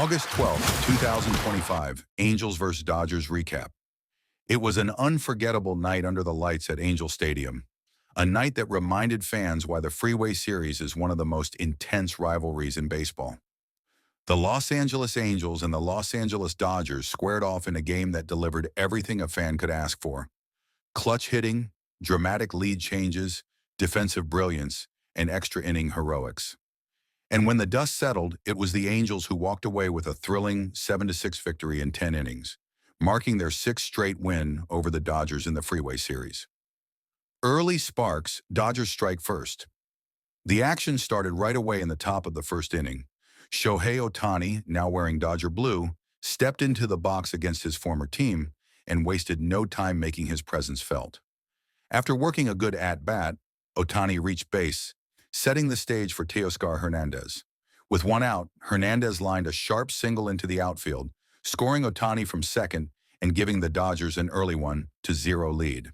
August 12th, 2025, Angels vs. Dodgers recap. It was an unforgettable night under the lights at Angel Stadium, a night that reminded fans why the Freeway Series is one of the most intense rivalries in baseball. The Los Angeles Angels and the Los Angeles Dodgers squared off in a game that delivered everything a fan could ask for: clutch hitting, dramatic lead changes, defensive brilliance, and extra inning heroics. And when the dust settled, it was the Angels who walked away with a thrilling 7-6 victory in 10 innings, marking their sixth straight win over the Dodgers in the Freeway Series. Early sparks, Dodgers strike first. The action started right away in the top of the first inning. Shohei Ohtani, now wearing Dodger blue, stepped into the box against his former team and wasted no time making his presence felt. After working a good at-bat, Ohtani reached base, setting the stage for Teoscar Hernandez. With one out, Hernandez lined a sharp single into the outfield, scoring Ohtani from second and giving the Dodgers an early 1-0 lead.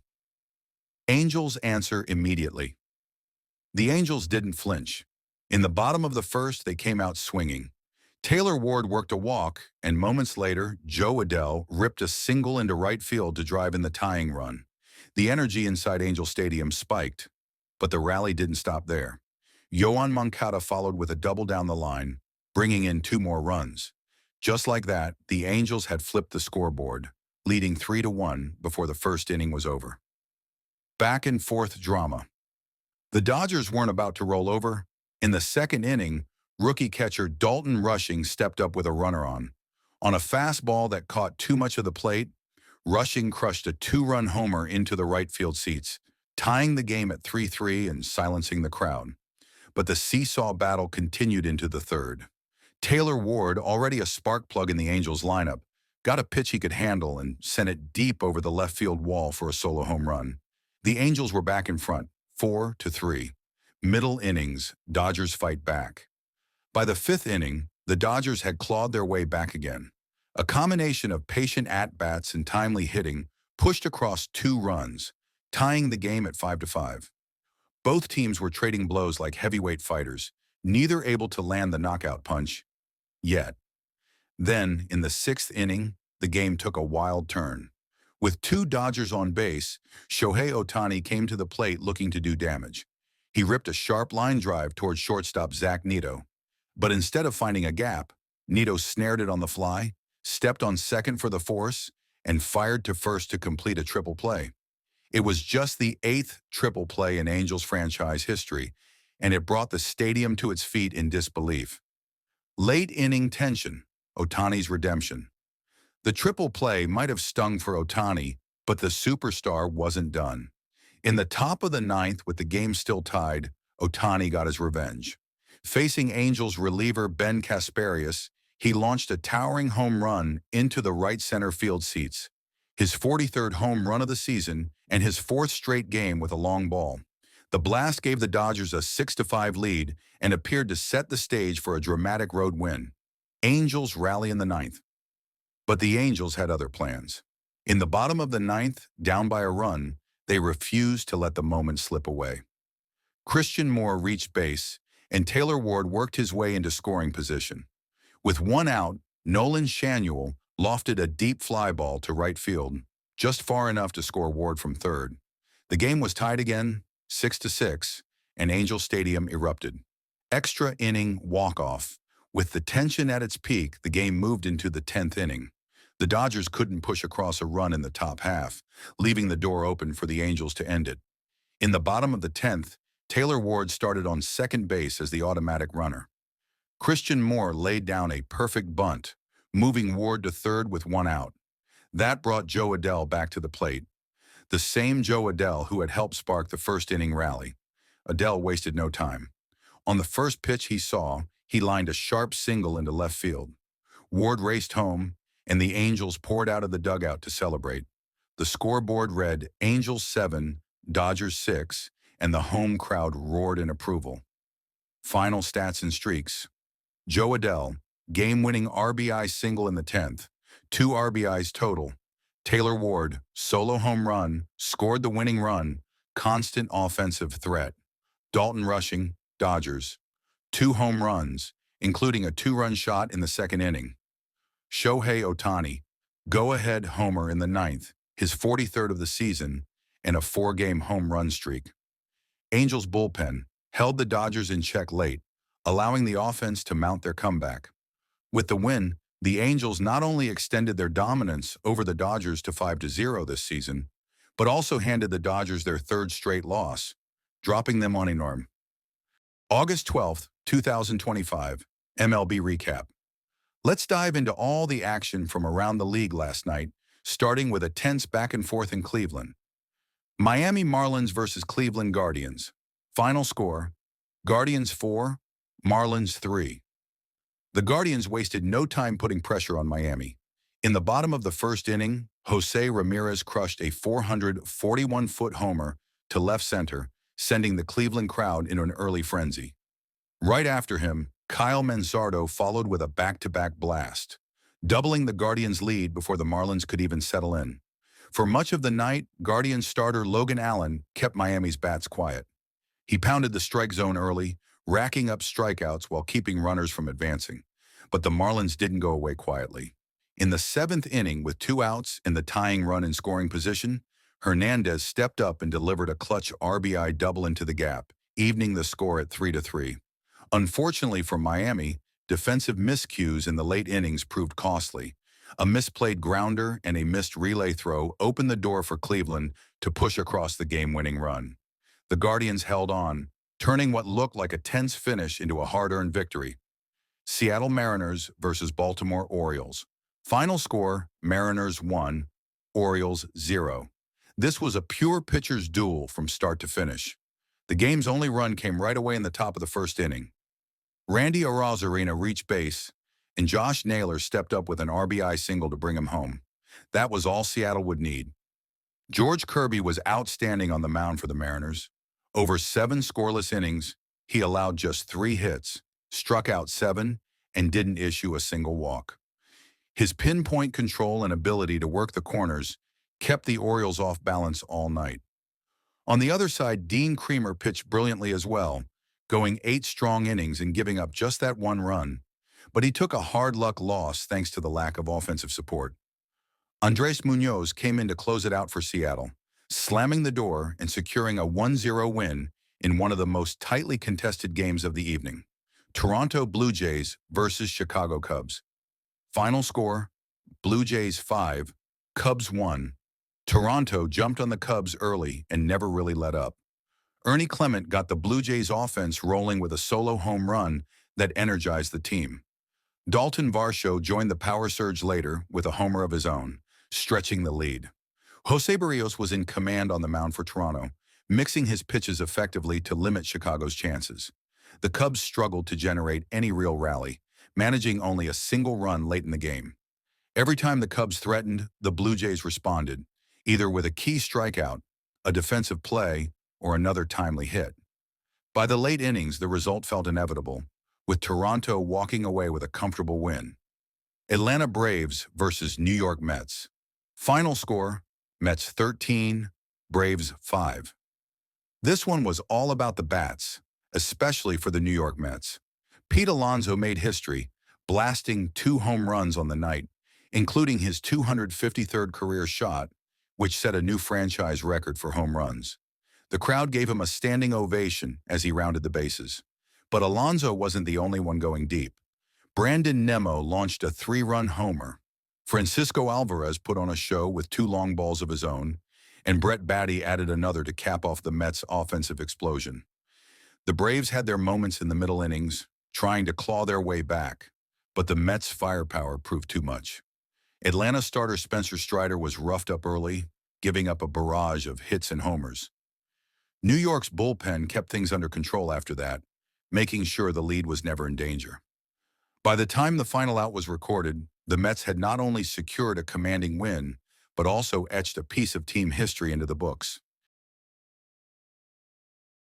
Angels answer immediately. The Angels didn't flinch. In the bottom of the first, they came out swinging. Taylor Ward worked a walk, and moments later, Adell ripped a single into right field to drive in the tying run. The energy inside Angel Stadium spiked, but the rally didn't stop there. Yoan Moncada followed with a double down the line, bringing in 2 more runs. Just like that, the Angels had flipped the scoreboard, leading 3-1 before the first inning was over. Back and forth drama. The Dodgers weren't about to roll over. In the second inning, rookie catcher Dalton Rushing stepped up with a runner on. On a fastball that caught too much of the plate, Rushing crushed a 2-run homer into the right field seats, tying the game at 3-3 and silencing the crowd. But the seesaw battle continued into the third. Taylor Ward, already a spark plug in the Angels lineup, got a pitch he could handle and sent it deep over the left field wall for a solo home run. The Angels were back in front, 4-3. Middle innings, Dodgers fight back. By the 5th inning, the Dodgers had clawed their way back again. A combination of patient at-bats and timely hitting pushed across 2 runs, tying the game at 5-5. Both teams were trading blows like heavyweight fighters, neither able to land the knockout punch yet. Then, in the 6th inning, the game took a wild turn. With 2 Dodgers on base, Shohei Ohtani came to the plate looking to do damage. He ripped a sharp line drive towards shortstop Zach Neto. But instead of finding a gap, Neto snared it on the fly, stepped on second for the force, and fired to first to complete a triple play. It was just the 8th triple play in Angels franchise history, and it brought the stadium to its feet in disbelief. Late inning tension, Ohtani's redemption. The triple play might have stung for Ohtani, but the superstar wasn't done. In the top of the 9th, with the game still tied, Ohtani got his revenge. Facing Angels reliever Ben Kasparius, he launched a towering home run into the right center field seats, his 43rd home run of the season and his 4th straight game with a long ball. The blast gave the Dodgers a 6-5 lead and appeared to set the stage for a dramatic road win. Angels rally in the 9th. But the Angels had other plans. In the bottom of the 9th, down by a run, they refused to let the moment slip away. Christian Moore reached base, and Taylor Ward worked his way into scoring position. With 1 out, Nolan Shanuel lofted a deep fly ball to right field, just far enough to score Ward from third. The game was tied again, 6-6, and Angel Stadium erupted. Extra inning walk-off. With the tension at its peak, the game moved into the 10th inning. The Dodgers couldn't push across a run in the top half, leaving the door open for the Angels to end it. In the bottom of the 10th, Taylor Ward started on second base as the automatic runner. Christian Moore laid down a perfect bunt, moving Ward to third with 1 out. That brought Adell back to the plate. The same Adell who had helped spark the first inning rally. Adell wasted no time. On the first pitch he saw, he lined a sharp single into left field. Ward raced home, and the Angels poured out of the dugout to celebrate. The scoreboard read Angels 7, Dodgers 6, and the home crowd roared in approval. Final stats and streaks. Adell, game-winning RBI single in the 10th, 2 RBIs total. Taylor Ward, solo home run, scored the winning run, constant offensive threat. Dalton Rushing, Dodgers, 2 home runs, including a 2-run shot in the second inning. Shohei Ohtani, go-ahead homer in the ninth, his 43rd of the season, and a 4-game home run streak. Angels bullpen held the Dodgers in check late, allowing the offense to mount their comeback. With the win, the Angels not only extended their dominance over the Dodgers to 5-0 this season, but also handed the Dodgers their third straight loss, dropping them on a norm. August 12th, 2025, MLB Recap. Let's dive into all the action from around the league last night, starting with a tense back-and-forth in Cleveland. Miami Marlins versus Cleveland Guardians. Final score, Guardians 4, Marlins 3. The Guardians wasted no time putting pressure on Miami. In the bottom of the first inning, Jose Ramirez crushed a 441-foot homer to left center, sending the Cleveland crowd into an early frenzy. Right after him, Kyle Manzardo followed with a back-to-back blast, doubling the Guardians' lead before the Marlins could even settle in. For much of the night, Guardians starter Logan Allen kept Miami's bats quiet. He pounded the strike zone early, racking up strikeouts while keeping runners from advancing. But the Marlins didn't go away quietly. In the 7th inning, with 2 outs and the tying run in scoring position, Hernandez stepped up and delivered a clutch RBI double into the gap, evening the score at 3-3. Unfortunately for Miami, defensive miscues in the late innings proved costly. A misplayed grounder and a missed relay throw opened the door for Cleveland to push across the game-winning run. The Guardians held on, turning what looked like a tense finish into a hard-earned victory. Seattle Mariners versus Baltimore Orioles. Final score, Mariners 1, Orioles 0. This was a pure pitcher's duel from start to finish. The game's only run came right away in the top of the first inning. Randy Arozarena reached base, and Josh Naylor stepped up with an RBI single to bring him home. That was all Seattle would need. George Kirby was outstanding on the mound for the Mariners. Over 7 scoreless innings, he allowed just 3 hits, struck out 7, and didn't issue a single walk. His pinpoint control and ability to work the corners kept the Orioles off balance all night. On the other side, Dean Kremer pitched brilliantly as well, going 8 strong innings and giving up just that 1 run. But he took a hard-luck loss thanks to the lack of offensive support. Andres Munoz came in to close it out for Seattle, slamming the door and securing a 1-0 win in one of the most tightly contested games of the evening. Toronto Blue Jays versus Chicago Cubs. Final score, Blue Jays 5, Cubs 1. Toronto jumped on the Cubs early and never really let up. Ernie Clement got the Blue Jays offense rolling with a solo home run that energized the team. Dalton Varsho joined the power surge later with a homer of his own, stretching the lead. Jose Barrios was in command on the mound for Toronto, mixing his pitches effectively to limit Chicago's chances. The Cubs struggled to generate any real rally, managing only a single run late in the game. Every time the Cubs threatened, the Blue Jays responded, either with a key strikeout, a defensive play, or another timely hit. By the late innings, the result felt inevitable, with Toronto walking away with a comfortable win. Atlanta Braves versus New York Mets. Final score, Mets 13, Braves 5. This one was all about the bats, especially for the New York Mets. Pete Alonso made history, blasting 2 home runs on the night, including his 253rd career shot, which set a new franchise record for home runs. The crowd gave him a standing ovation as he rounded the bases. But Alonso wasn't the only one going deep. Brandon Nimmo launched a 3-run homer. Francisco Alvarez put on a show with 2 long balls of his own, and Brett Baty added another to cap off the Mets' offensive explosion. The Braves had their moments in the middle innings, trying to claw their way back, but the Mets' firepower proved too much. Atlanta starter Spencer Strider was roughed up early, giving up a barrage of hits and homers. New York's bullpen kept things under control after that, making sure the lead was never in danger. By the time the final out was recorded, the Mets had not only secured a commanding win, but also etched a piece of team history into the books.